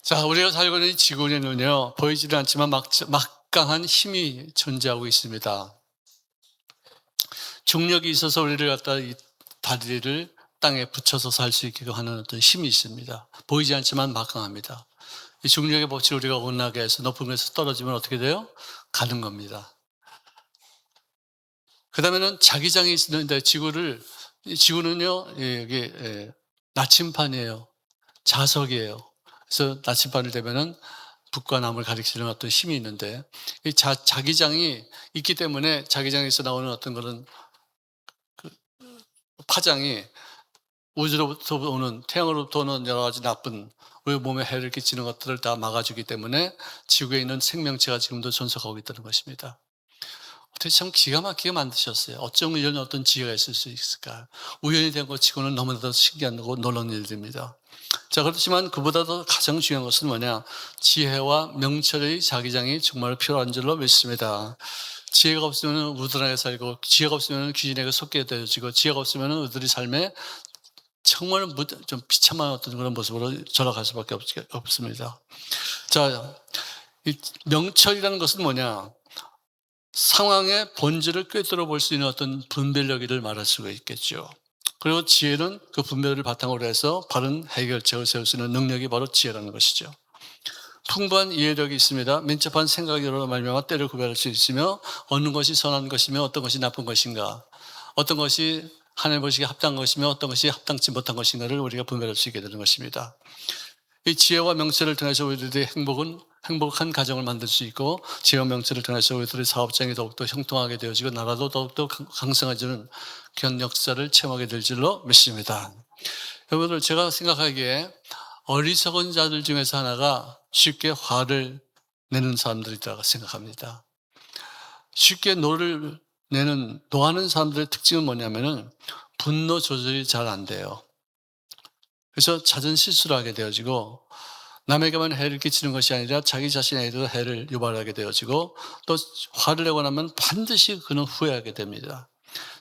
자, 우리가 살고 있는 이 지구에는요, 보이지는 않지만 막강한 힘이 존재하고 있습니다. 중력이 있어서 우리를 갖다 이 다리를 땅에 붙여서 살 수 있게 하는 어떤 힘이 있습니다. 보이지 않지만 막강합니다. 이 중력의 법칙을 우리가 온나게 해서 높은 곳에서 떨어지면 어떻게 돼요? 가는 겁니다. 그 다음에는 자기장이 있는데 지구는요, 이게 나침판이에요. 자석이에요. 그래서 나침반을 대면은 북과 남을 가리키는 어떤 힘이 있는데, 이 자기장이 있기 때문에 자기장에서 나오는 어떤 그런 파장이 우주로부터 오는, 태양으로부터 오는 여러 가지 나쁜 우리 몸에 해를 끼치는 것들을 다 막아주기 때문에 지구에 있는 생명체가 지금도 존속하고 있다는 것입니다. 어떻게 참 기가 막히게 만드셨어요. 어쩜 이런 어떤 지혜가 있을 수 있을까? 우연히 된 것 치고는 너무나도 신기한 거고 놀라운 일들입니다. 자, 그렇지만 그보다도 가장 중요한 것은 뭐냐? 지혜와 명철의 자기장이 정말 필요한 줄로 믿습니다. 지혜가 없으면 우둔하게 살고, 지혜가 없으면 귀신에게 속게 되어지고, 지혜가 없으면 우리들의 삶에 정말 좀 비참한 어떤 그런 모습으로 절하갈 수밖에 없습니다. 자, 이 명철이라는 것은 뭐냐? 상황의 본질을 꿰뚫어 볼 수 있는 어떤 분별력을 말할 수가 있겠죠. 그리고 지혜는 그 분별을 바탕으로 해서 바른 해결책을 세울 수 있는 능력이 바로 지혜라는 것이죠. 풍부한 이해력이 있습니다. 민첩한 생각으로 말미암아 때를 구별할 수 있으며 어느 것이 선한 것이며 어떤 것이 나쁜 것인가, 어떤 것이 하나님 보시기에 합당한 것이며 어떤 것이 합당치 못한 것인가를 우리가 분별할 수 있게 되는 것입니다. 이 지혜와 명철을 통해서 우리들의 행복한 가정을 만들 수 있고, 지혜와 명철을 통해서 우리들의 사업장이 더욱더 형통하게 되어지고 나라도 더욱더 강성해지는 그런 역사를 체험하게 될 줄로 믿습니다. 여러분들, 제가 생각하기에 어리석은 자들 중에서 하나가 쉽게 화를 내는 사람들이 있다고 생각합니다. 쉽게 노하는 사람들의 특징은 뭐냐면은 분노 조절이 잘 안 돼요. 그래서 잦은 실수를 하게 되어지고, 남에게만 해를 끼치는 것이 아니라 자기 자신에게도 해를 유발하게 되어지고, 또 화를 내고 나면 반드시 그는 후회하게 됩니다.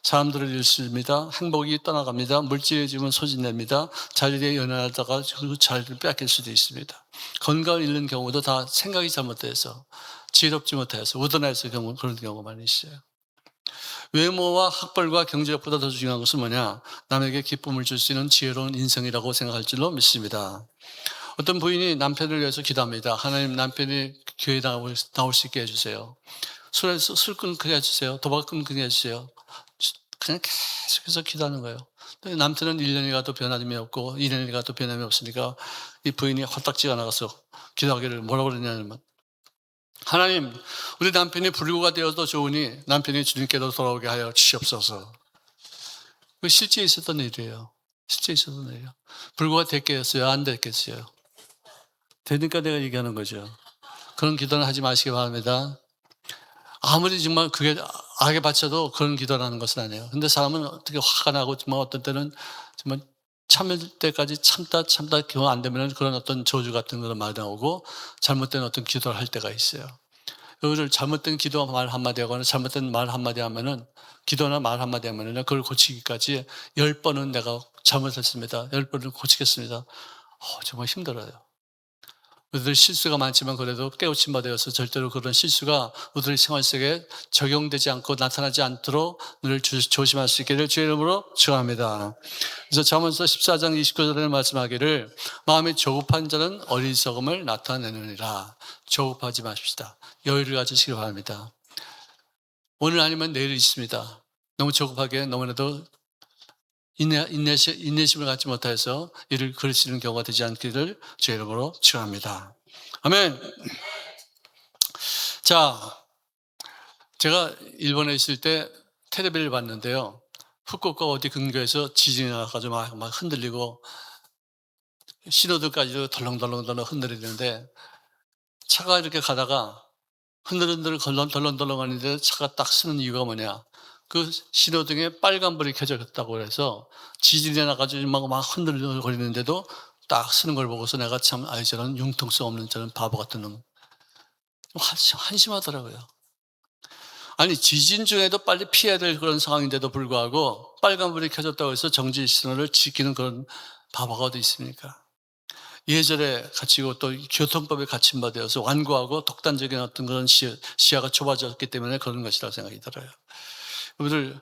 사람들을 잃습니다. 행복이 떠나갑니다. 물질의 집은 소진됩니다. 자리에 연연하다가 그 자리를 뺏길 수도 있습니다. 건강을 잃는 경우도 다 생각이 잘못돼서, 지혜롭지 못해서, 우둔해서 그런 경우가 많이 있어요. 외모와 학벌과 경제력보다 더 중요한 것은 뭐냐? 남에게 기쁨을 줄 수 있는 지혜로운 인성이라고 생각할 줄로 믿습니다. 어떤 부인이 남편을 위해서 기도합니다. 하나님, 남편이 교회에 나올 수 있게 해주세요. 술 끊게 해주세요. 도박 끊게 해주세요. 그냥 계속해서 기도하는 거예요. 남편은 1년이 가도 변함이 없고 2년이 가도 변함이 없으니까 이 부인이 화딱지가 나가서 기도하기를 뭐라고 그러냐면, 하나님, 우리 남편이 불구가 되어도 좋으니 남편이 주님께로 돌아오게 하여 주시옵소서. 그 실제 있었던 일이에요. 실제 있었던 일이에요. 불구가 됐겠어요? 안 됐겠어요? 되니까 내가 얘기하는 거죠. 그런 기도는 하지 마시기 바랍니다. 아무리 정말 그게 악에 바쳐도 그런 기도를 하는 것은 아니에요. 근데 사람은 어떻게 화가 나고 정말 어떤 때는 정말 참을 때까지 참다 겨우 안 되면 그런 어떤 저주 같은 그런 말이 나오고 잘못된 어떤 기도를 할 때가 있어요. 여기를 잘못된 기도 말 한마디 하거나 잘못된 말 한마디 하면은, 기도나 말 한마디 하면은 그걸 고치기까지 10번은 내가 잘못했습니다. 10번을 고치겠습니다. 정말 힘들어요. 우리들 실수가 많지만 그래도 깨우침 받아서 절대로 그런 실수가 우리들의 생활 속에 적용되지 않고 나타나지 않도록 늘 조심할 수 있기를 주의 이름으로 축원합니다. 그래서 잠언서 14장 29절에 말씀하기를 마음이 조급한 자는 어리석음을 나타내느니라. 조급하지 마십시다. 여유를 가지시기 바랍니다. 오늘 아니면 내일 있습니다. 너무 조급하게 너무나도 인내심을 갖지 못해서 이를 그르치는 경우가 되지 않기를 주의 이름으로 축원합니다. 아멘. 자, 제가 일본에 있을 때 텔레비를 봤는데요. 후쿠오카 어디 근교에서 지진이 나가지고 막 흔들리고 신호등까지도 덜렁덜렁 흔들리는데, 차가 이렇게 가다가 흔들흔들 덜렁덜렁 하는데 차가 딱 쓰는 이유가 뭐냐? 그 신호등에 빨간불이 켜졌다고 해서 지진이 나가지고 막 흔들거리는데도 딱 쓰는 걸 보고서 내가 참, 저런 융통성 없는 저런 바보 같은 놈. 한심하더라고요. 아니, 지진 중에도 빨리 피해야 될 그런 상황인데도 불구하고 빨간불이 켜졌다고 해서 정지 신호를 지키는 그런 바보가 어디 있습니까? 예절에 갇히고 또 교통법에 갇힌 바 되어서 완고하고 독단적인 어떤 그런 시야가 좁아졌기 때문에 그런 것이라고 생각이 들어요. 여러분들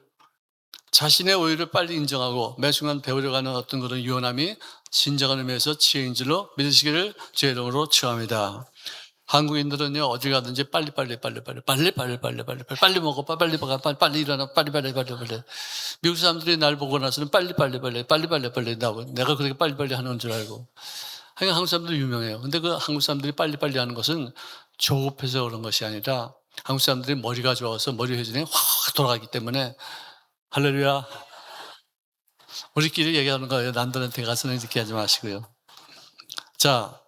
자신의 오해를 빨리 인정하고 매 순간 배우려고 하는 어떤 그런 유연함이 진정한 의미에서 지혜인 줄로 믿으시기를 주의 이름으로 축원합니다. 한국인들은요 어디 가든지 빨리 먹어 빨리 일어나 빨리. 미국 사람들이 날 보고 나서는 빨리 나고 내가 그렇게 빨리 하는 줄 알고. 하여간 한국 사람들 유명해요. 근데 그 한국 사람들이 빨리 하는 것은 조급해서 그런 것이 아니라 한국 사람들이 머리가 좋아서 머리 회전이 확 돌아가기 때문에. 할렐루야. 우리끼리 얘기하는 거예요. 남들한테 가서는 이렇게 하지 마시고요. 자,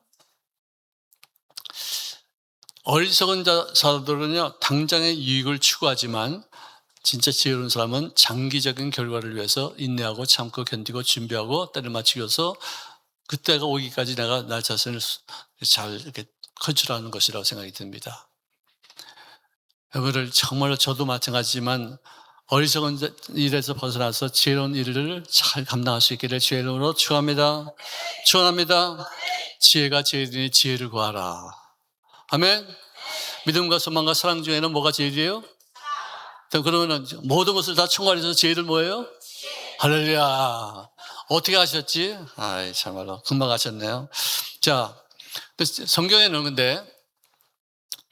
어리석은 자들은요 당장의 이익을 추구하지만 진짜 지혜로운 사람은 장기적인 결과를 위해서 인내하고 참고 견디고 준비하고 때를 맞추어서 그때가 오기까지 내가 나 자신을 잘 이렇게 컨트롤하는 것이라고 생각이 듭니다. 여러분들 정말로 저도 마찬가지지만 어리석은 일에서 벗어나서 지혜로운 일을 잘 감당할 수 있기를 주의 이름으로 축원합니다. 축원합니다. 지혜가 제일이니 지혜를 구하라. 아멘. 믿음과 소망과 사랑 중에는 뭐가 제일이에요? 그러면은 모든 것을 다 총괄해서 제일은 뭐예요? 할렐루야. 어떻게 하셨지? 아이 참말로 금방 하셨네요. 자, 성경에는 근데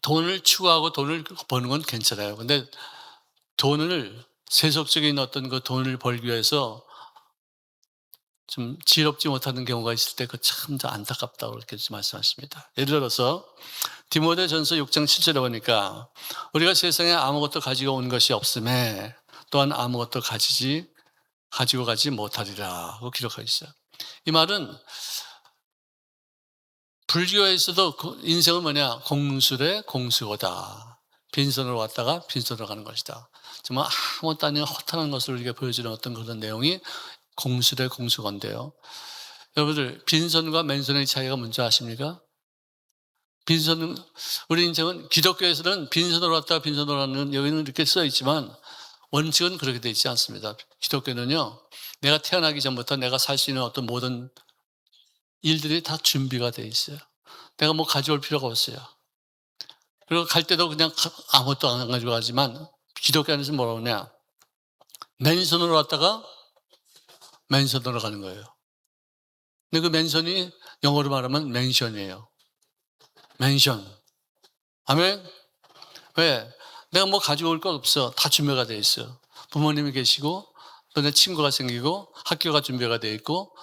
돈을 추구하고 돈을 버는 건 괜찮아요. 근데 돈을 세속적인 어떤 그 돈을 벌기 위해서 좀 지혜롭지 못하는 경우가 있을 때 그 참 안타깝다고 그렇게 말씀하십니다. 예를 들어서 디모데전서 6장 7절에 보니까 우리가 세상에 아무것도 가지고 온 것이 없음에 또한 아무것도 가지고 가지 못하리라 고 기록하고 있어요. 이 말은 불교에서도 인생은 뭐냐? 공술의 공수거다. 빈손으로 왔다가 빈손으로 가는 것이다. 정말 아무것도 아닌 허탄한 것을 우리가 보여주는 어떤 그런 내용이 공술의 공수건데요. 여러분들 빈손과 맨손의 차이가 뭔지 아십니까? 빈손은 우리 인생은 기독교에서는 빈손으로 왔다가 빈손으로 가는 여기는 이렇게 써 있지만 원칙은 그렇게 되어 있지 않습니다. 기독교는요. 내가 태어나기 전부터 내가 살 수 있는 어떤 모든 일들이 다 준비가 되어 있어요. 내가 뭐 가져올 필요가 없어요. 그리고 갈 때도 그냥 아무것도 안 가지고 가지만 기독교 안에서 뭐라고 하냐. 맨손으로 왔다가 맨손으로 가는 거예요. 근데 그 맨손이 영어로 말하면 맨션이에요. 맨션. 아멘? 왜? 내가 뭐 가지고 올 거 없어. 다 준비가 되어 있어. 부모님이 계시고 또 내 친구가 생기고 학교가 준비가 되어 있고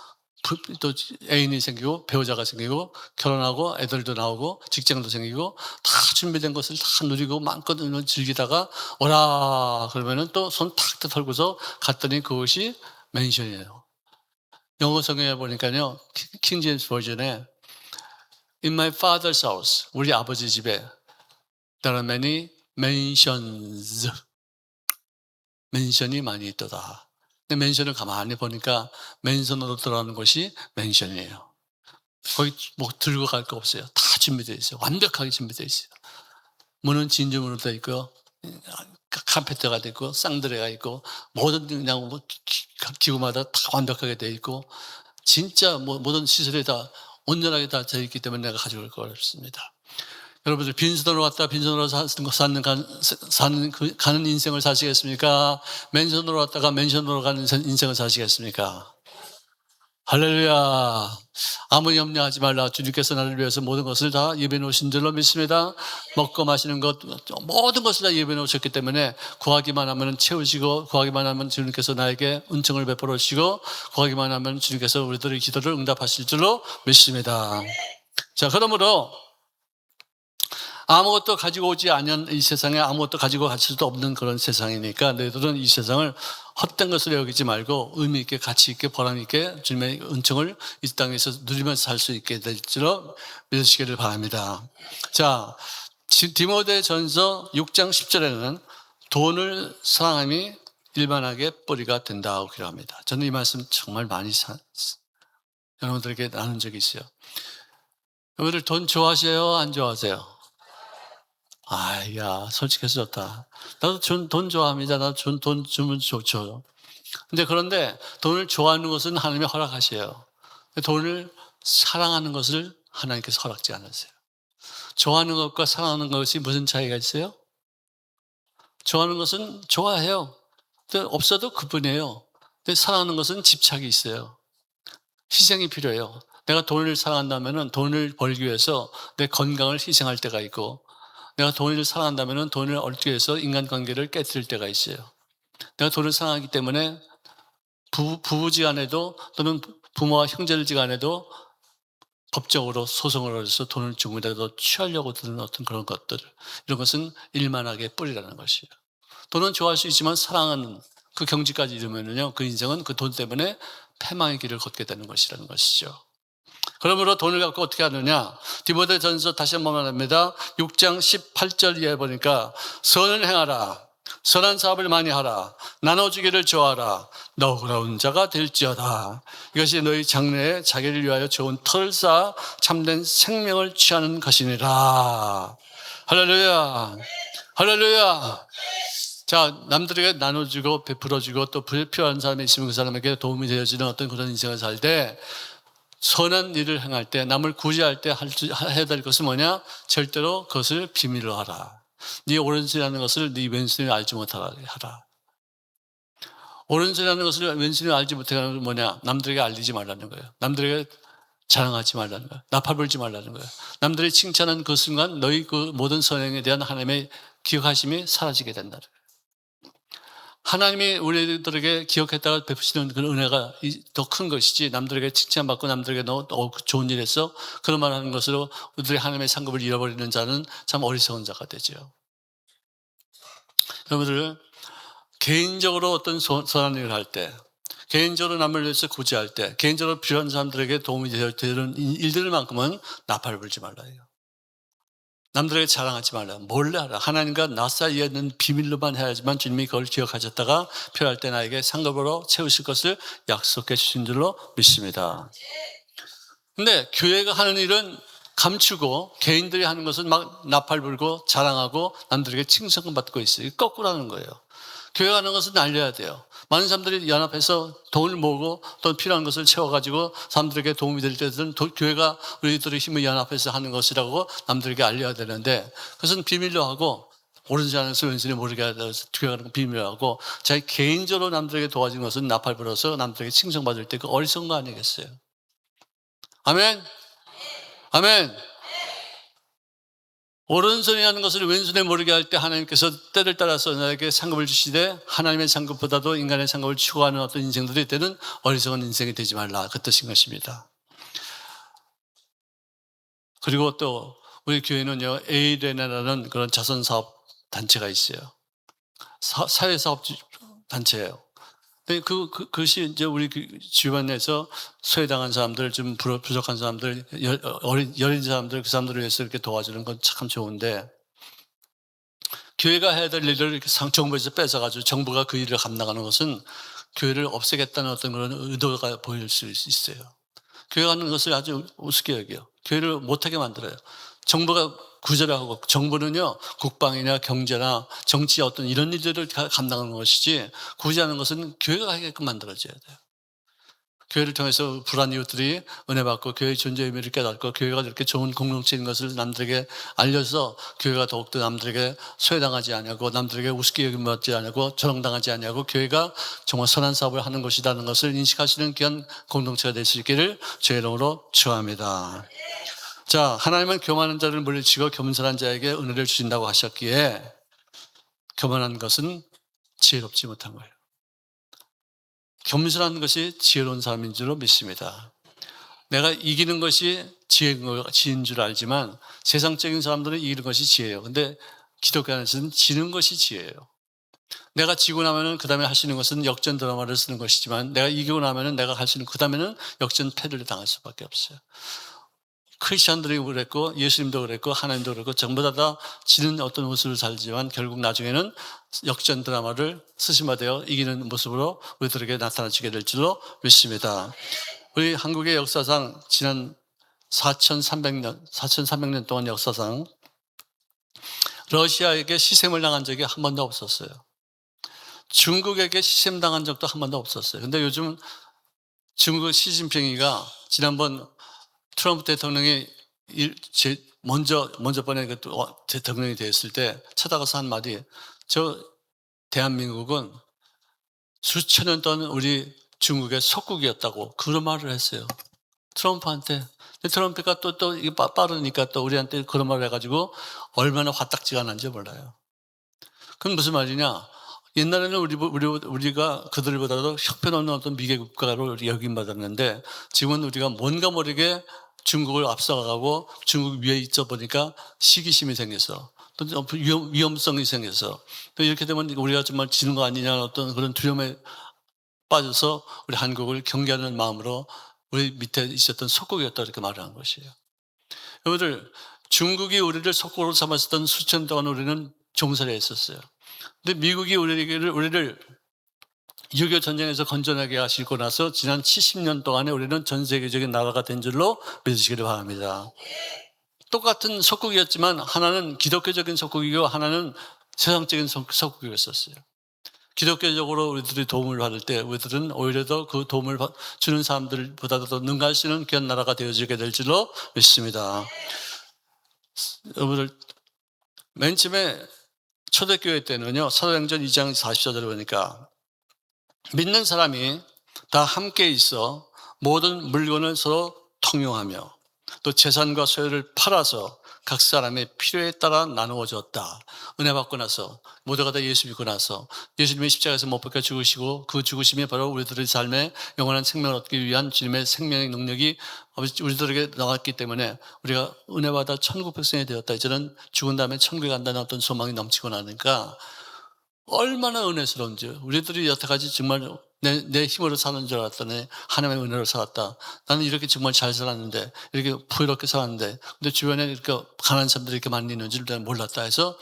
또 애인이 생기고 배우자가 생기고 결혼하고 애들도 나오고 직장도 생기고 다 준비된 것을 다 누리고 마음껏 즐기다가 오라 그러면은 또 손 탁 털고서 갔더니 그것이 맨션이에요. 영어 성경에 보니까요 킹 제임스 버전에 In my father's house 우리 아버지 집에 there are many mansions 맨션이 많이 있더라. 근데 맨션을 가만히 보니까 맨손으로 들어가는 것이 맨션이에요. 거기 뭐 들고 갈 거 없어요. 다 준비되어 있어요. 완벽하게 준비되어 있어요. 문은 진주문으로 되어 있고요. 카페트가 되어 있고 쌍드레가 있고 모든 그냥 뭐 기구마다 다 완벽하게 되어 있고 진짜 뭐 모든 시설이 다 온전하게 다 되어 있기 때문에 내가 가져올 거 없습니다. 여러분들 빈손으로 왔다 빈손으로 가는 인생을 사시겠습니까? 맨손으로 왔다가 맨손으로 가는 인생을 사시겠습니까? 할렐루야. 아무 염려하지 말라. 주님께서 나를 위해서 모든 것을 다 예배해 놓으신 줄로 믿습니다. 먹고 마시는 것 모든 것을 다 예배해 놓으셨기 때문에 구하기만 하면 채우시고 구하기만 하면 주님께서 나에게 은총을 베풀어 주시고 구하기만 하면 주님께서 우리들의 기도를 응답하실 줄로 믿습니다. 자, 그러므로 아무것도 가지고 오지 않은 이 세상에 아무것도 가지고 갈 수도 없는 그런 세상이니까 너희들은 이 세상을 헛된 것으로 여기지 말고 의미 있게 가치 있게 보람 있게 주님의 은총을 이 땅에서 누리면서 살 수 있게 될 줄로 믿으시기를 바랍니다. 자, 디모데전서 6장 10절에는 돈을 사랑함이 일반하게 뿌리가 된다고 기록합니다. 저는 이 말씀 정말 많이 여러분들에게 나눈 적이 있어요. 여러분들 돈 좋아하세요? 안 좋아하세요? 야, 솔직해서 좋다. 나도 돈 좋아합니다. 나도 돈 주면 좋죠. 그런데 돈을 좋아하는 것은 하나님이 허락하셔요. 돈을 사랑하는 것을 하나님께서 허락지 않으세요. 좋아하는 것과 사랑하는 것이 무슨 차이가 있어요? 좋아하는 것은 좋아해요. 근데 없어도 그뿐이에요. 근데 사랑하는 것은 집착이 있어요. 희생이 필요해요. 내가 돈을 사랑한다면 돈을 벌기 위해서 내 건강을 희생할 때가 있고, 내가 돈을 사랑한다면 돈을 얻기 위해서 인간관계를 깨뜨릴 때가 있어요. 내가 돈을 사랑하기 때문에 부부지간에도 또는 부모와 형제들지간에도 법적으로 소송을 걸어서 돈을 조금이라도 취하려고 드는 어떤 그런 것들, 이런 것은 일만하게 뿌리라는 것이에요. 돈은 좋아할 수 있지만 사랑하는 그 경지까지 이르면요, 그 인생은 그 돈 때문에 패망의 길을 걷게 되는 것이라는 것이죠. 그러므로 돈을 갖고 어떻게 하느냐? 디모데전서 다시 한번 말합니다. 6장 18절 이하에 보니까 선을 행하라. 선한 사업을 많이 하라. 나눠주기를 좋아하라. 너그러운 자가 될지어다. 이것이 너희 장래에 자기를 위하여 좋은 털을 쌓아 참된 생명을 취하는 것이니라. 할렐루야. 할렐루야. 자, 남들에게 나눠주고 베풀어주고 또 필요한 사람이 있으면 그 사람에게 도움이 되어지는 어떤 그런 인생을 살 때, 선한 일을 행할 때, 남을 구제할 때 해야 될 것은 뭐냐? 절대로 그것을 비밀로 하라. 네 오른손이라는 것을 네 왼손이 알지 못하라 하라. 오른손이라는 것을 왼손이 알지 못하는 것은 뭐냐? 남들에게 알리지 말라는 거예요. 남들에게 자랑하지 말라는 거예요. 나팔 불지 말라는 거예요. 남들이 칭찬한 그 순간 너희 그 모든 선행에 대한 하나님의 기억하심이 사라지게 된다는 거예요. 하나님이 우리들에게 기억했다가 베푸시는 그 은혜가 더 큰 것이지, 남들에게 칭찬받고 남들에게 너 좋은 일 했어, 그런 말 하는 것으로 우리들의 하나님의 상급을 잃어버리는 자는 참 어리석은 자가 되죠. 여러분들, 개인적으로 어떤 선한 일을 할 때, 개인적으로 남을 위해서 구제할 때, 개인적으로 필요한 사람들에게 도움이 되는 일들만큼은 나팔을 불지 말라요. 남들에게 자랑하지 말라. 몰래 하라. 하나님과 나 사이에는 비밀로만 해야지만 주님이 그걸 기억하셨다가 필요할 때 나에게 상급으로 채우실 것을 약속해 주신 줄로 믿습니다. 근데 교회가 하는 일은 감추고 개인들이 하는 것은 막 나팔 불고 자랑하고 남들에게 칭찬을 받고 있어요. 거꾸로 하는 거예요. 교회가 하는 것은 알려야 돼요. 많은 사람들이 연합해서 돈을 모으고 또 필요한 것을 채워가지고 사람들에게 도움이 될 때는 교회가 우리들의 힘을 연합해서 하는 것이라고 남들에게 알려야 되는데, 그것은 비밀로 하고, 오른손 안에서 왼손이 모르게 해서 교회가 하는 건 비밀로 하고, 자기 개인적으로 남들에게 도와준 것은 나팔 불어서 남들에게 칭송받을 때 그 어리석은 거 아니겠어요? 아멘? 아멘? 오른손이 하는 것을 왼손에 모르게 할 때 하나님께서 때를 따라서 나에게 상급을 주시되, 하나님의 상급보다도 인간의 상급을 추구하는 어떤 인생들이 되는 어리석은 인생이 되지 말라, 그 뜻인 것입니다. 그리고 또 우리 교회는요, 에이레나라는 그런 자선사업 단체가 있어요. 사회사업 단체예요. 그것이 이제 우리 주변에서 소외당한 사람들, 좀 부족한 사람들, 여린 사람들, 그 사람들을 위해서 이렇게 도와주는 건 참 좋은데, 교회가 해야 될 일을 이렇게 정부에서 뺏어가지고 정부가 그 일을 감당하는 것은 교회를 없애겠다는 어떤 그런 의도가 보일 수 있어요. 교회가 하는 것을 아주 우습게 여겨요. 교회를 못하게 만들어요. 정부가 구제를 하고, 정부는요, 국방이나 경제나 정치 어떤 이런 일들을 감당하는 것이지, 구제하는 것은 교회가 하게끔 만들어져야 돼요. 교회를 통해서 불안 이웃들이 은혜 받고 교회의 존재 의미를 깨닫고 교회가 이렇게 좋은 공동체인 것을 남들에게 알려서 교회가 더욱더 남들에게 소외당하지 않냐고, 남들에게 우습게 여김받지 않냐고, 조롱당하지 않냐고, 교회가 정말 선한 사업을 하는 것이라는 것을 인식하시는 귀한 공동체가 될 수 있기를 주의 이름으로 축원합니다. 자, 하나님은 교만한 자를 물리치고 겸손한 자에게 은혜를 주신다고 하셨기에, 교만한 것은 지혜롭지 못한 거예요. 겸손한 것이 지혜로운 사람인 줄로 믿습니다. 내가 이기는 것이 지혜인 줄 알지만 세상적인 사람들은 이기는 것이 지혜예요. 근데 기독교 안에서는 지는 것이 지혜예요. 내가 지고 나면은 그 다음에 할 수 있는 것은 역전 드라마를 쓰는 것이지만, 내가 이기고 나면은 내가 할 수 있는 그 다음에는 역전 패배를 당할 수밖에 없어요. 크리스천들이 그랬고, 예수님도 그랬고, 하나님도 그랬고, 전부 다 지는 어떤 모습을 살지만 결국 나중에는 역전 드라마를 스승화되어 이기는 모습으로 우리들에게 나타나지게 될 줄로 믿습니다. 우리 한국의 역사상 지난 4,300년 동안 역사상 러시아에게 시샘을 당한 적이 한 번도 없었어요. 중국에게 시샘당한 적도 한 번도 없었어요. 근데 요즘 중국 시진핑이가 지난번 트럼프 대통령이 먼저 번에 대통령이 됐을 때 찾아가서 한 말이 저 대한민국은 수천 년 동안 우리 중국의 속국이었다고 그런 말을 했어요. 트럼프한테. 근데 트럼프가 또 이게 빠르니까 또 우리한테 그런 말을 해가지고 얼마나 화딱지가 난지 몰라요. 그건 무슨 말이냐? 옛날에는 우리가 그들보다도 형편없는 어떤 미개 국가로 여김받았는데 지금은 우리가 뭔가 모르게 중국을 앞서가고 중국 위에 있어 보니까 시기심이 생겨서 또 위험성이 생겨서 또 이렇게 되면 우리가 정말 지는 거 아니냐 어떤 그런 두려움에 빠져서 우리 한국을 경계하는 마음으로 우리 밑에 있었던 속국이었다 이렇게 말을 한 것이에요. 여러분들 중국이 우리를 속국으로 삼았었던 수천 년 동안 우리는 종살이 했었어요. 근데 미국이 우리를 6.25 전쟁에서 건전하게 하시고 나서 지난 70년 동안에 우리는 전 세계적인 나라가 된 줄로 믿으시기를 바랍니다. 똑같은 속국이었지만 하나는 기독교적인 속국이고 하나는 세상적인 속국이었었어요. 기독교적으로 우리들이 도움을 받을 때 우리들은 오히려 더 그 도움을 주는 사람들보다도 더 능가할 수 있는 귀한 나라가 되어지게 될 줄로 믿습니다. 여러분들 맨 처음에 초대교회 때는요, 사도행전 2장 44절에 보니까 믿는 사람이 다 함께 있어 모든 물건을 서로 통용하며 또 재산과 소유를 팔아서 각 사람의 필요에 따라 나누어 줬다. 은혜 받고 나서 모두가 다 예수 믿고 나서 예수님의 십자가에서 못 박혀 죽으시고 그 죽으심이 바로 우리들의 삶에 영원한 생명을 얻기 위한 주님의 생명의 능력이 우리들에게 나왔기 때문에 우리가 은혜 받아 천국 백성이 되었다. 이제는 죽은 다음에 천국에 간다는 어떤 소망이 넘치고 나니까 얼마나 은혜스러운지. 우리들이 여태까지 정말 내 힘으로 사는 줄 알았더니 하나님의 은혜로 살았다. 나는 이렇게 정말 잘 살았는데, 이렇게 부유롭게 살았는데, 근데 주변에 이렇게 가난한 사람들이 이렇게 많이 있는 줄 내가 몰랐다 해서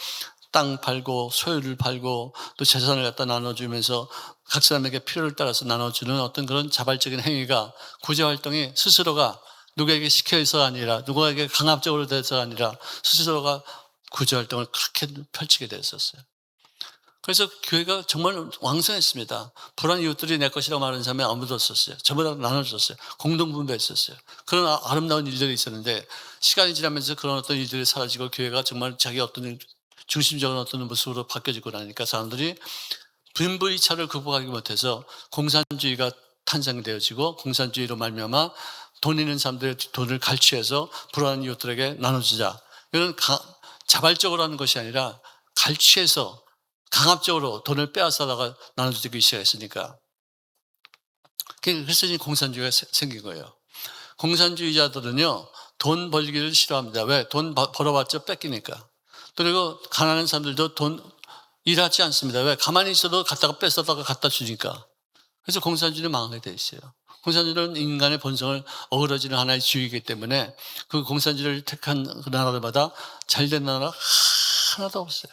땅 팔고 소유를 팔고 또 재산을 갖다 나눠주면서 각 사람에게 필요를 따라서 나눠주는 어떤 그런 자발적인 행위가 구제활동이 스스로가 누구에게 시켜서가 아니라 누구에게 강압적으로 돼서가 아니라 스스로가 구제활동을 그렇게 펼치게 됐었어요. 그래서 교회가 정말 왕성했습니다. 불안 이웃들이 내 것이라고 말하는 사람이 아무도 없었어요. 전부 다 나눠줬어요. 공동분배했었어요. 그런 아름다운 일들이 있었는데 시간이 지나면서 그런 어떤 일들이 사라지고 교회가 정말 자기 어떤 중심적인 어떤 모습으로 바뀌어지고 나니까 사람들이 빈부이차를 극복하기 못해서 공산주의가 탄생되어지고 공산주의로 말미암아 돈 있는 사람들의 돈을 갈취해서 불안한 이웃들에게 나눠주자. 이건 자발적으로 하는 것이 아니라 갈취해서 강압적으로 돈을 빼앗아다가 나눠주기 시작했으니까. 그래서 공산주의가 생긴 거예요. 공산주의자들은요, 돈 벌기를 싫어합니다. 왜? 돈 벌어봤자 뺏기니까. 그리고 가난한 사람들도 돈 일하지 않습니다. 왜? 가만히 있어도 갖다가 뺏어다가 갖다 주니까. 그래서 공산주의는 망하게 돼 있어요. 공산주의는 인간의 본성을 어그러지는 하나의 주의이기 때문에 그 공산주의를 택한 그 나라들마다 잘된 나라 하나도 없어요.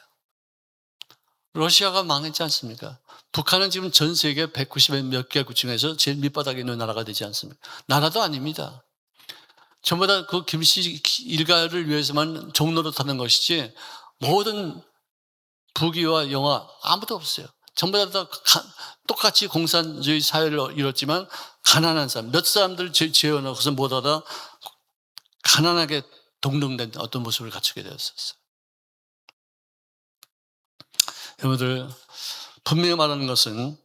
러시아가 망했지 않습니까? 북한은 지금 전 세계 190몇 몇 개국 중에서 제일 밑바닥에 있는 나라가 되지 않습니까? 나라도 아닙니다. 전부 다 그 김씨 일가를 위해서만 종노릇하는 것이지 모든 부귀와 영화 아무도 없어요. 전부 다 똑같이 공산주의 사회를 이뤘지만 가난한 사람, 몇 사람들 재워놓고서 모두 다 가난하게 동등된 어떤 모습을 갖추게 되었었어요. 여러분들 분명히 말하는 것은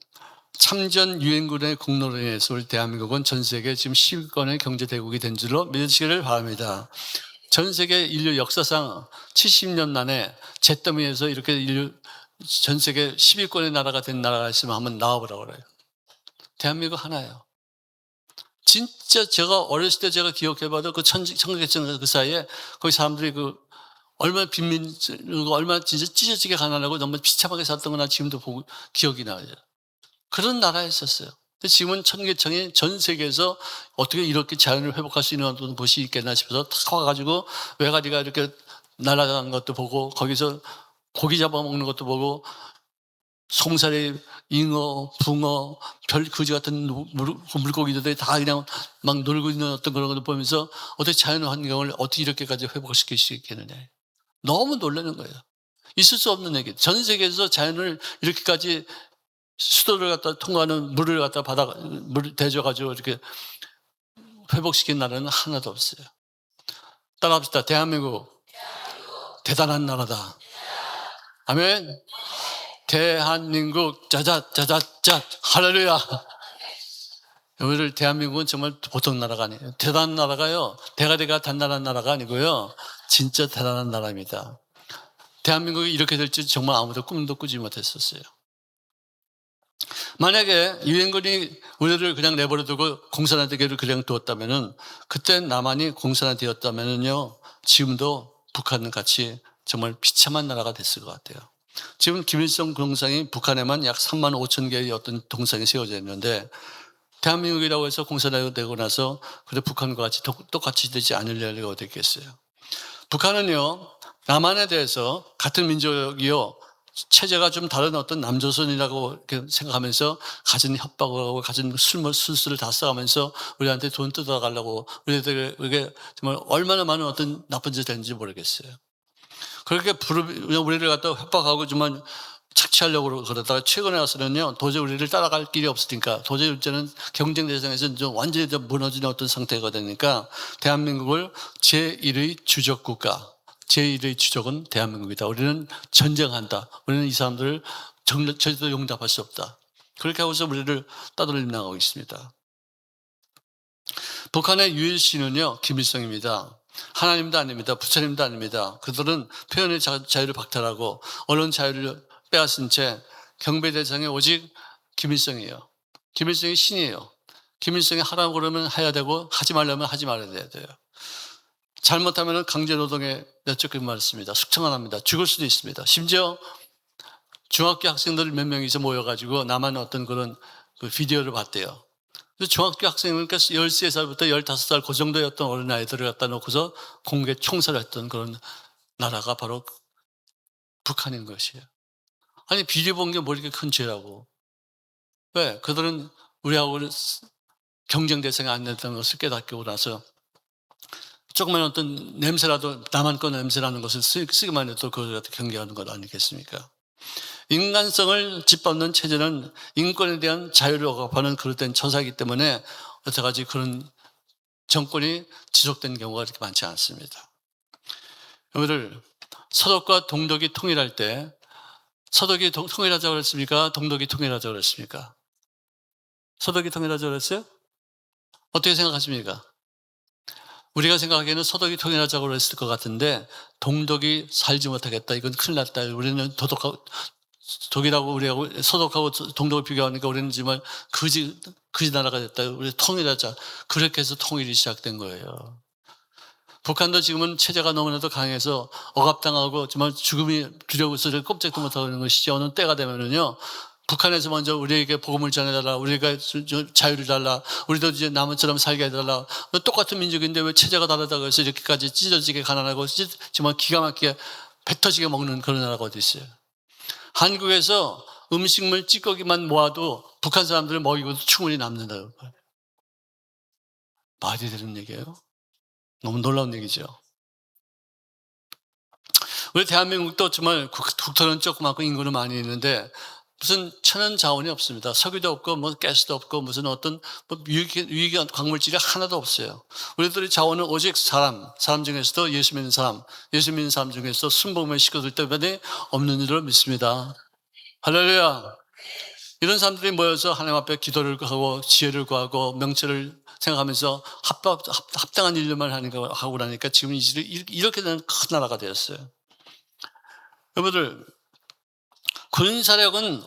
참전 유엔군의 공로로 인해서 우리 대한민국은 전 세계 지금 10위권의 경제대국이 된 줄로 믿으시기를 바랍니다. 전 세계 인류 역사상 70년 만에 잿더미에서 이렇게 전 세계 10위권의 나라가 된 나라가 있으면 한번 나와보라고 그래요. 대한민국 하나예요. 진짜 제가 어렸을 때 제가 기억해봐도 그 청계천 그 사이에 거기 사람들이 얼마나 빈민이고 얼마나 진짜 찢어지게 가난하고 너무 비참하게 살았던 거나 지금도 보고 기억이 나요. 그런 나라였었어요. 근데 지금은 청계천이 전 세계에서 어떻게 이렇게 자연을 회복할 수 있는 어떤 곳이 있겠나 싶어서 탁 와가지고 외가리가 이렇게 날아가는 것도 보고 거기서 고기 잡아먹는 것도 보고 송사리, 잉어, 붕어, 별 그지 같은 물고기들이 다 그냥 막 놀고 있는 어떤 그런 것을 보면서 어떻게 자연 환경을 어떻게 이렇게까지 회복시킬 수 있겠느냐. 너무 놀라는 거예요. 있을 수 없는 얘기. 전 세계에서 자연을 이렇게까지 수도를 갖다 통과하는 물을 갖다 물을 대줘가지고 이렇게 회복시킨 나라는 하나도 없어요. 따라합시다. 대한민국 대단한 나라다. 아멘. 대한민국 짜자짜자짜 할렐루야. 여러분들 대한민국은 정말 보통 나라가 아니에요. 대단한 나라가요. 대가 단단한 나라가 아니고요. 진짜 대단한 나라입니다. 대한민국이 이렇게 될지 정말 아무도 꿈도 꾸지 못했었어요. 만약에 유엔군이 우리를 그냥 내버려두고 공산화되기를 그냥 두었다면은, 그때 남한이 공산화되었다면은요, 지금도 북한은 같이 정말 비참한 나라가 됐을 것 같아요. 지금 김일성 동상이 북한에만 약 3만 5천 개의 어떤 동상이 세워져 있는데, 대한민국이라고 해서 공산화되고 나서 그래 북한과 같이 똑같이 되지 않을 리가 어디 있겠어요. 북한은요, 남한에 대해서 같은 민족이요, 체제가 좀 다른 어떤 남조선이라고 이렇게 생각하면서 가진 협박을 하고 가진 술수를 다 써가면서 우리한테 돈 뜯어가려고 우리에게 정말 얼마나 많은 어떤 나쁜 짓을 했는지 모르겠어요. 그렇게 우리를 갖다 협박하고 정말 착취하려고 그러다가 최근에 와서는요, 도저히 우리를 따라갈 길이 없으니까 도저히 이제는 경쟁 대상에서 좀 완전히 무너지는 어떤 상태가 되니까 대한민국을 제1의 주적 국가, 제1의 주적은 대한민국이다. 우리는 전쟁한다. 우리는 이 사람들을 절대로 용납할 수 없다. 그렇게 하고서 우리를 따돌림 나가고 있습니다. 북한의 유일신은요, 김일성입니다. 하나님도 아닙니다. 부처님도 아닙니다. 그들은 표현의 자유를 박탈하고 언론 자유를 빼앗은 채 경배 대상이 오직 김일성이에요. 김일성이 신이에요. 김일성이 하라고 그러면 해야 되고 하지 말려면 하지 말아야 돼요. 잘못하면 강제노동에 내쫓기만 말했습니다. 숙청 안 합니다. 죽을 수도 있습니다. 심지어 중학교 학생들 몇 명이서 모여가지고 남한 어떤 그런 비디오를 봤대요. 중학교 학생이니까 13살부터 15살 그 정도였던 어린아이들을 갖다 놓고서 공개 총살을 했던 그런 나라가 바로 북한인 것이에요. 아니, 비디오 본 게 뭐 이렇게 큰 죄라고. 왜? 그들은 우리하고 경쟁 대상이 안 됐다는 것을 깨닫고 나서 조그만 어떤 냄새라도 남한 거 냄새라는 것을 쓰기만 해도 그걸 갖다 경계하는 것 아니겠습니까? 인간성을 짓밟는 체제는 인권에 대한 자유를 억압하는 그릇된 처사이기 때문에 여태까지 그런 정권이 지속된 경우가 그렇게 많지 않습니다. 여러분들, 서독과 동독이 통일할 때 서독이 통일하자고 그랬습니까? 동독이 통일하자고 그랬습니까? 서독이 통일하자고 그랬어요? 어떻게 생각하십니까? 우리가 생각하기에는 서독이 통일하자고 그랬을 것 같은데 동독이 살지 못하겠다. 이건 큰일 났다. 우리는 독일하고 우리하고 서독하고 동독을 비교하니까 우리는 정말 그지 나라가 됐다. 우리 통일하자. 그렇게 해서 통일이 시작된 거예요. 북한도 지금은 체제가 너무나도 강해서 억압당하고 정말 죽음이 두려워서 꼼짝도 못하는 것이지, 어느 때가 되면은요, 북한에서 먼저 우리에게 복음을 전해달라, 우리가 자유를 달라, 우리도 이제 남한처럼 살게 해달라. 똑같은 민족인데 왜 체제가 다르다고 해서 이렇게까지 찢어지게 가난하고 정말 기가 막히게 배 터지게 먹는 그런 나라가 어디 있어요. 한국에서 음식물 찌꺼기만 모아도 북한 사람들을 먹이고도 충분히 남는다고. 말이 되는 얘기예요? 너무 놀라운 얘기죠. 우리 대한민국도 정말 국토는 조그맣고 인구는 많이 있는데 무슨 천연 자원이 없습니다. 석유도 없고 뭐 가스도 없고 무슨 어떤 뭐 유익한 광물질이 하나도 없어요. 우리들의 자원은 오직 사람 중에서도 예수 믿는 사람 중에서 순복음의 식구들 때문에 없는 줄을 믿습니다. 할렐루야. 이런 사람들이 모여서 하나님 앞에 기도를 하고 지혜를 구하고 명철을 생각하면서 합당한 일만 하고 나니까 지금 이렇게 되는 큰 나라가 되었어요. 여러분들, 군사력은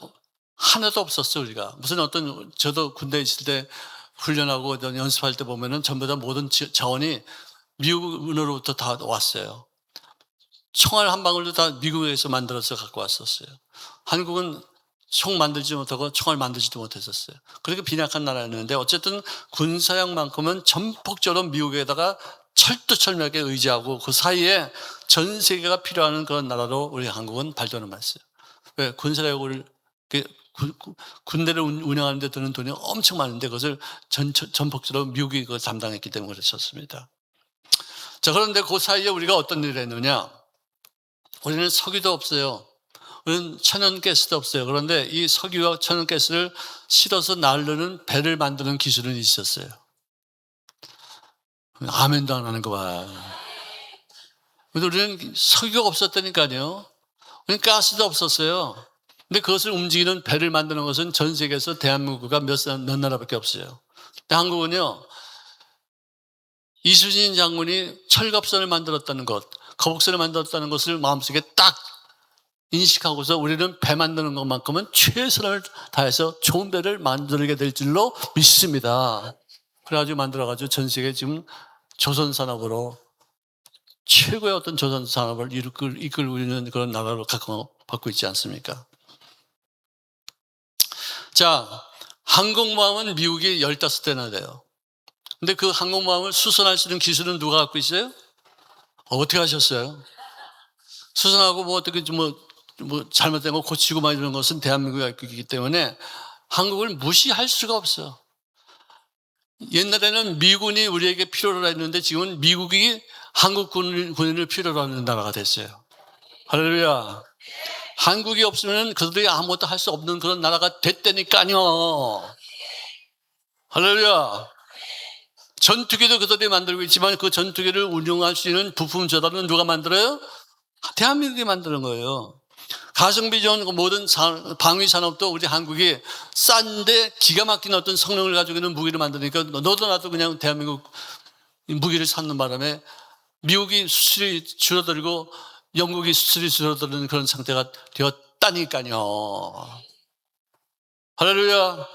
하나도 없었어요. 우리가 무슨 어떤, 저도 군대에 있을 때 훈련하고 연습할 때 보면은 전부 다 모든 자원이 미국으로부터 다 왔어요. 총알 한 방울도 다 미국에서 만들어서 갖고 왔었어요. 한국은 총 만들지 못하고 총알 만들지도 못했었어요. 그렇게 빈약한 나라였는데 어쨌든 군사력만큼은 전폭적으로 미국에다가 철두철미하게 의지하고 그 사이에 전 세계가 필요한 그런 나라로 우리 한국은 발전을 했어요. 왜? 군사력을, 군대를 운영하는 데 드는 돈이 엄청 많은데 그것을 전폭적으로 미국이 그걸 담당했기 때문에 그랬었습니다. 자, 그런데 그 사이에 우리가 어떤 일을 했느냐? 우리는 석유도 없어요. 우리는 천연가스도 없어요. 그런데 이 석유와 천연가스를 실어서 나르는 배를 만드는 기술은 있었어요. 아멘도 안 하는 거 봐. 근데 우리는 석유가 없었다니까요. 우리는 가스도 없었어요. 근데 그것을 움직이는 배를 만드는 것은 전 세계에서 대한민국과 몇 나라밖에 없어요. 근데 한국은요, 이순신 장군이 철갑선을 만들었다는 것, 거북선을 만들었다는 것을 마음속에 딱 인식하고서 우리는 배 만드는 것만큼은 최선을 다해서 좋은 배를 만들게 될 줄로 믿습니다. 그래가지고 만들어가지고 전 세계 지금 조선산업으로 최고의 어떤 조선산업을 이끌고 있는 그런 나라로 갖고 있지 않습니까? 자, 항공모함은 미국이 15대나 돼요. 근데 그 항공모함을 수선할 수 있는 기술은 누가 갖고 있어요? 어떻게 하셨어요? 수선하고 뭐 어떻게 뭐 잘못된 거 고치고 막 이런 것은 대한민국이 갖고 있기 때문에 한국을 무시할 수가 없어. 옛날에는 미군이 우리에게 필요로 했는데 지금은 미국이 한국 군인을 필요로 하는 나라가 됐어요. 할렐루야. 한국이 없으면 그들이 아무것도 할 수 없는 그런 나라가 됐다니까요. 할렐루야. 전투기도 그들이 만들고 있지만 그 전투기를 운용할 수 있는 부품 조달은 누가 만들어요? 대한민국이 만드는 거예요. 가성비 좋은 모든 방위 산업도 우리 한국이 싼데 기가 막힌 어떤 성능을 가지고 있는 무기를 만드니까 너도 나도 그냥 대한민국 무기를 찾는 바람에 미국이 수출이 줄어들고 영국이 수출이 줄어드는 그런 상태가 되었다니까요. 할렐루야.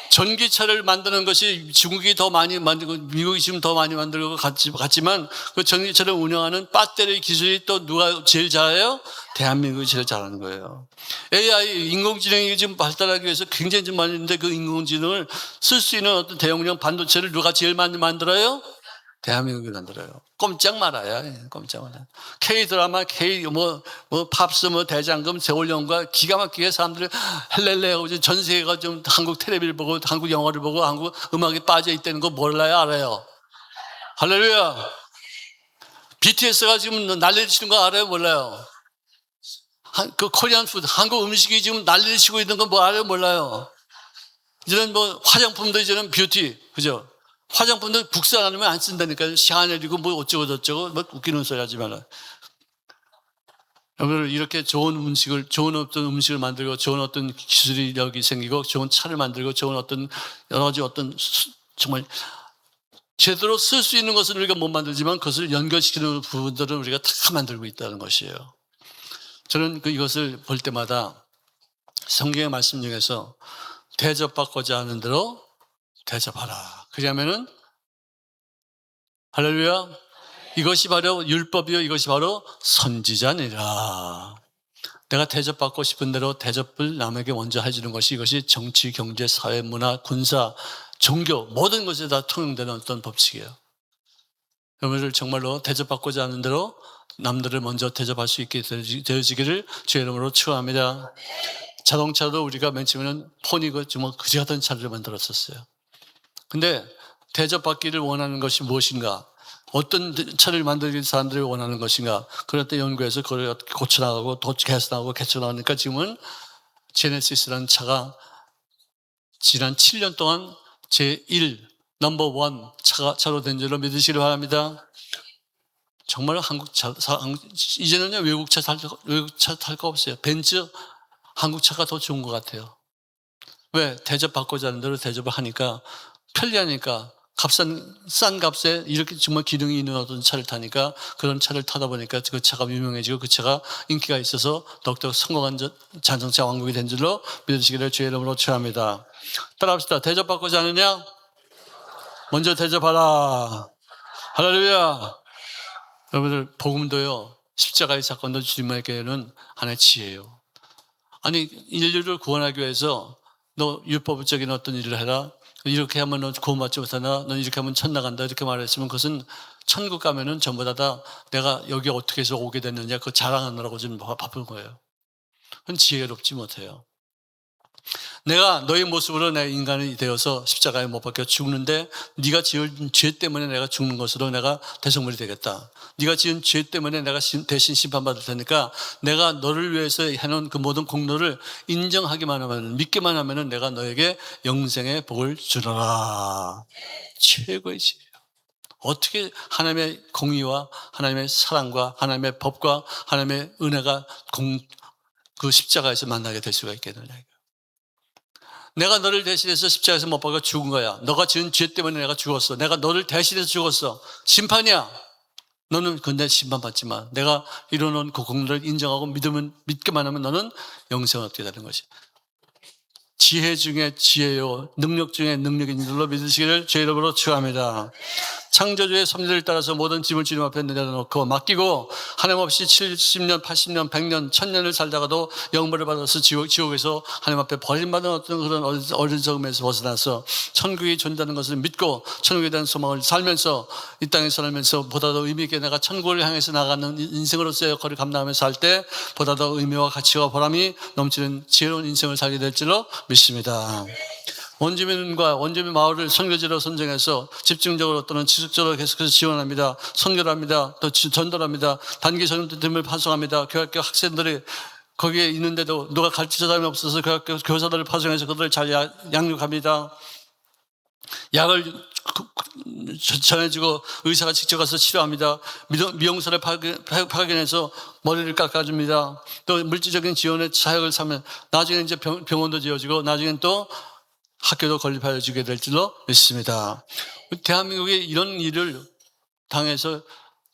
전기차를 만드는 것이 중국이 더 많이 만들고 미국이 지금 더 많이 만들고 같지만 그 전기차를 운영하는 배터리 기술이 또 누가 제일 잘해요? 대한민국이 제일 잘하는 거예요. AI 인공지능이 지금 발달하기 위해서 굉장히 좀 많이 있는데 그 인공지능을 쓸 수 있는 어떤 대용량 반도체를 누가 제일 많이 만들어요? 대한민국이 만들어요. 꼼짝 말아야, 꼼짝 말아야. K-드라마, 팝스, 대장금, 세월연가 기가 막히게 사람들이 헬렐레 하고 전 세계가 좀 한국 텔레비를 보고 한국 영화를 보고 한국 음악에 빠져 있다는 거 몰라요? 알아요? 할렐루야. BTS가 지금 난리를 치는 거 알아요? 몰라요? 그 코리안 푸드, 한국 음식이 지금 난리를 치고 있는 거 뭐 알아요? 몰라요? 이제는 뭐 화장품도 이제는 뷰티, 그죠? 화장품도 국산 아니면 안 쓴다니까요. 샤넬이고 뭐 어쩌고 저쩌고 뭐 웃기는 소리 하지 마라. 여러분 이렇게 좋은 어떤 음식을 만들고 좋은 어떤 기술력이 생기고 좋은 차를 만들고 좋은 어떤 여러 가지 어떤 정말 제대로 쓸 수 있는 것은 우리가 못 만들지만 그것을 연결시키는 부분들은 우리가 다 만들고 있다는 것이에요. 저는 이것을 볼 때마다 성경의 말씀 중에서 대접받고자 하는 대로 대접하라. 그러면은 할렐루야. 이것이 바로 율법이요. 이것이 바로 선지자니라. 내가 대접받고 싶은 대로 대접을 남에게 먼저 해주는 것이 이것이 정치, 경제, 사회, 문화, 군사, 종교 모든 것에 다 통용되는 어떤 법칙이에요. 여러분들 정말로 대접받고자 하는 대로 남들을 먼저 대접할 수 있게 되어지기를 주의 이름으로 축원합니다. 자동차도 우리가 맨 처음에는 폰이고 정말 그지 같은 차를 만들었었어요. 근데 대접받기를 원하는 것이 무엇인가? 어떤 차를 만들기 사람들이 원하는 것인가? 그럴 때 연구해서 그걸 어떻게 고쳐나가고 더 개선하고 개선하니까 지금은 제네시스라는 차가 지난 7년 동안 제1 넘버원 차로 된 줄로 믿으시기 바랍니다. 정말 이제는요 외국 차 탈 거 없어요. 벤츠 한국 차가 더 좋은 것 같아요. 왜? 대접받고자 하는 대로 대접을 하니까 편리하니까 싼 값에 이렇게 정말 기능이 있는 어떤 차를 타니까 그런 차를 타다 보니까 그 차가 유명해지고 그 차가 인기가 있어서 더욱더 성공한 자동차 왕국이 된 줄로 믿으시기를 주의 이름으로 축원합니다. 따라합시다. 대접받고자 하느냐? 먼저 대접하라. 할렐루야. 여러분들 복음도요 십자가의 사건도 주님에게는 하나의 지혜예요. 아니 인류를 구원하기 위해서 너 율법적인 어떤 일을 해라. 이렇게 하면 너 구원받지 못하나? 넌 이렇게 하면 천 나간다. 이렇게 말했으면 그것은 천국 가면은 전부 다 내가 여기 어떻게 해서 오게 됐느냐 그 자랑하느라고 좀 바쁜 거예요. 그건 지혜롭지 못해요. 내가 너의 모습으로 내 인간이 되어서 십자가에 못 박혀 죽는데 네가 지은 죄 때문에 내가 죽는 것으로 내가 대속물이 되겠다. 네가 지은 죄 때문에 내가 대신 심판받을 테니까 내가 너를 위해서 해놓은 그 모든 공로를 인정하기만 하면 믿기만 하면 내가 너에게 영생의 복을 주노라. 최고의 지혜예요. 어떻게 하나님의 공의와 하나님의 사랑과 하나님의 법과 하나님의 은혜가 그 십자가에서 만나게 될 수가 있겠느냐. 내가 너를 대신해서 십자가에서 못 박아 죽은 거야. 너가 지은 죄 때문에 내가 죽었어. 내가 너를 대신해서 죽었어. 심판이야. 너는 근데 심판받지 마. 내가 이루어놓은 그 공로를 인정하고 믿기만 하면 너는 영생을 얻게 되는 것이. 지혜 중에 지혜요, 능력 중에 능력인 줄로 믿으시기를 주의 이름으로 축원합니다. 창조주의 섭리를 따라서 모든 짐을 주님 앞에 내려놓고 맡기고 하나님 없이 70년, 80년, 100년, 1000년을 살다가도 영벌을 받아서 지옥에서 하나님 앞에 버림받은 어떤 그런 어리석음에서 벗어나서 천국이 존재하는 것을 믿고 천국에 대한 소망을 살면서 이 땅에 살면서 보다 더 의미 있게 내가 천국을 향해서 나가는 인생으로서의 역할을 감당하면서 살 때 보다 더 의미와 가치와 보람이 넘치는 지혜로운 인생을 살게 될 줄로 믿습니다. 원주민과 원주민 마을을 선교지로 선정해서 집중적으로 또는 지속적으로 계속해서 지원합니다. 선교를 합니다. 또 전도합니다. 단기 전도팀을 파송합니다. 교학교 학생들이 거기에 있는데도 누가 가르쳐 사람이 없어서 교학교 교사들을 파송해서 그들을 잘 양육합니다. 약을 전해주고 의사가 직접 가서 치료합니다. 미용사를 파견해서 머리를 깎아줍니다. 또 물질적인 지원에 사역을 하면 나중에 이제 병원도 지어지고 나중엔 또 학교도 건립하여 주게 될 줄로 믿습니다. 대한민국에 이런 일을 당해서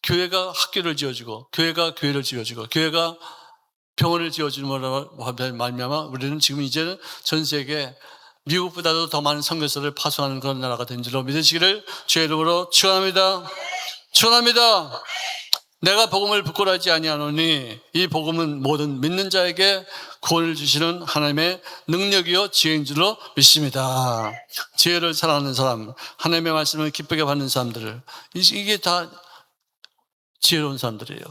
교회가 학교를 지어주고 교회가 교회를 지어주고 교회가 병원을 지어주는 말미암아 우리는 지금 이제는 전 세계 미국보다도 더 많은 선교사를 파송하는 그런 나라가 된 줄로 믿으시기를 주의 이름으로 축원합니다. 축원합니다. 내가 복음을 부끄러워하지 아니하노니 이 복음은 모든 믿는 자에게 구원을 주시는 하나님의 능력이요 지혜인 줄로 믿습니다. 지혜를 사랑하는 사람, 하나님의 말씀을 기쁘게 받는 사람들을 이게 다 지혜로운 사람들이에요.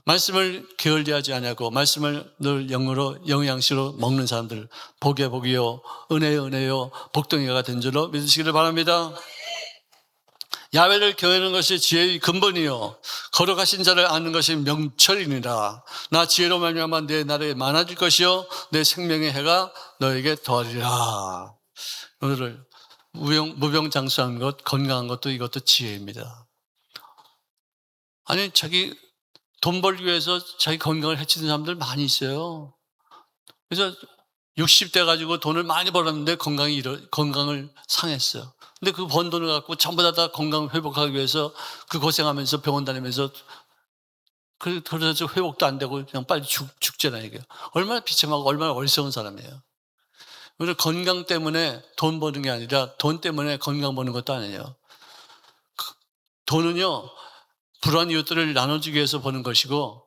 말씀을 게을리하지 아니하고 말씀을 늘 영으로 영양식으로 먹는 사람들, 복의 복이요 은혜의 은혜요 복덩이가 된 줄로 믿으시기를 바랍니다. 야훼를 경외하는 것이 지혜의 근본이요 거룩하신 자를 아는 것이 명철이니라. 나 지혜로 말미암아 내 날이 많아질 것이요 내 생명의 해가 너에게 더하리라. 오늘을 무병장수한 것, 건강한 것도 이것도 지혜입니다. 아니 자기 돈 벌기 위해서 자기 건강을 해치는 사람들 많이 있어요. 그래서 60대 가지고 돈을 많이 벌었는데 건강을 상했어요. 근데 그 번 돈을 갖고 전부 다 건강 회복하기 위해서 그 고생하면서 병원 다니면서 그래서 회복도 안 되고 그냥 빨리 죽잖아요. 이게 얼마나 비참하고 얼마나 어리석은 사람이에요. 그래서 건강 때문에 돈 버는 게 아니라 돈 때문에 건강 버는 것도 아니에요. 돈은요 불우한 이웃들을 나눠주기 위해서 버는 것이고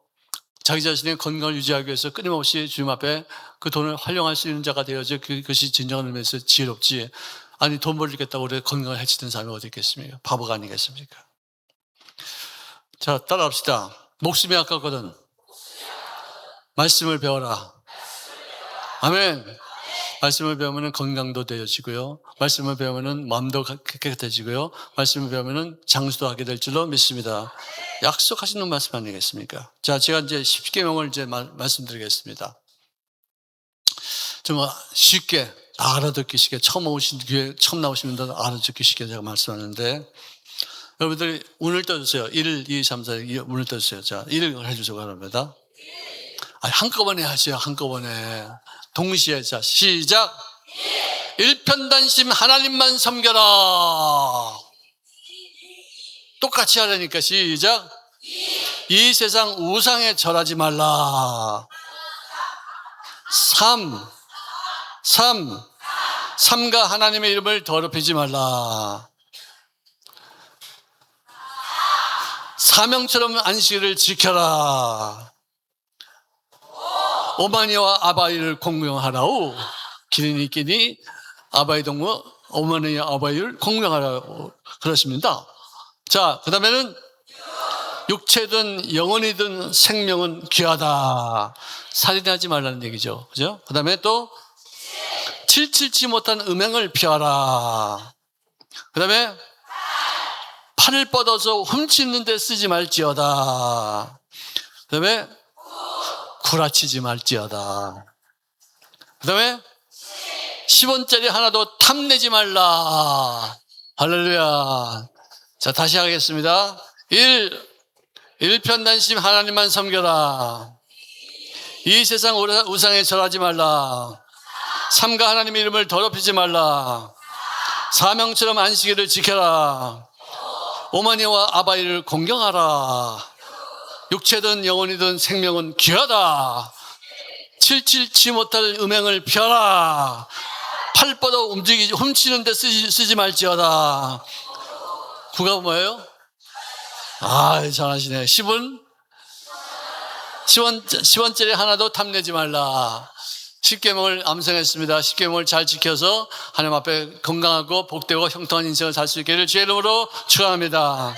자기 자신의 건강을 유지하기 위해서 끊임없이 주님 앞에 그 돈을 활용할 수 있는 자가 되어져 그것이 진정한 의미에서 지혜롭지. 아니 돈 벌리겠다고 우리 건강을 해치는 사람이 어디 있겠습니까? 바보가 아니겠습니까? 자 따라합시다. 목숨이 아깝거든 말씀을 배워라. 아멘. 말씀을 배우면 건강도 되어지고요. 말씀을 배우면 마음도 깨끗해지고요. 말씀을 배우면 장수도 하게 될 줄로 믿습니다. 약속하시는 말씀 아니겠습니까? 자, 제가 이제 10계명을 이제 말씀드리겠습니다. 좀 쉽게 알아듣기 쉽게 처음 나오신 분들 알아듣기 쉽게 제가 말씀하는데 여러분들이 운을 떠주세요. 1, 2, 3, 4 운을 떠주세요. 자, 1을 해주시기 바랍니다. 한꺼번에 하세요. 한꺼번에. 동시에. 자, 시작. 일편단심 하나님만 섬겨라. 똑같이 하라니까. 시작. 이 세상 우상에 절하지 말라. 3가 하나님의 이름을 더럽히지 말라. 사명처럼 안식일을 지켜라. 오마니와 아바이를 공명하라오. 기린이끼니 아바이 동무 오마니와 아바이를 공명하라고 그러십니다. 자, 그 다음에는 육체든 영혼이든 생명은 귀하다. 살인하지 말라는 얘기죠. 그죠? 그 다음에 또 칠칠치 못한 음행을 피하라. 그 다음에 팔을 뻗어서 훔치는 데 쓰지 말지어다. 그 다음에 구라치지 말지어다. 그 다음에 10원짜리 하나도 탐내지 말라. 할렐루야. 자, 다시 하겠습니다. 1. 일편단심 하나님만 섬겨라. 이 세상 우상에 절하지 말라. 삼가 하나님의 이름을 더럽히지 말라. 사명처럼 안식일을 지켜라. 어머니와 아바이를 공경하라. 육체든 영혼이든 생명은 귀하다. 칠칠치 못할 음행을 피하라. 팔 뻗어 훔치는 데 쓰지 말지어다. 9가 뭐예요? 잘하시네. 10은? 10원짜리 하나도 탐내지 말라. 10계명을 암송했습니다. 10계명을 잘 지켜서 하나님 앞에 건강하고 복되고 형통한 인생을 살 수 있기를 주의 이름으로 축원합니다.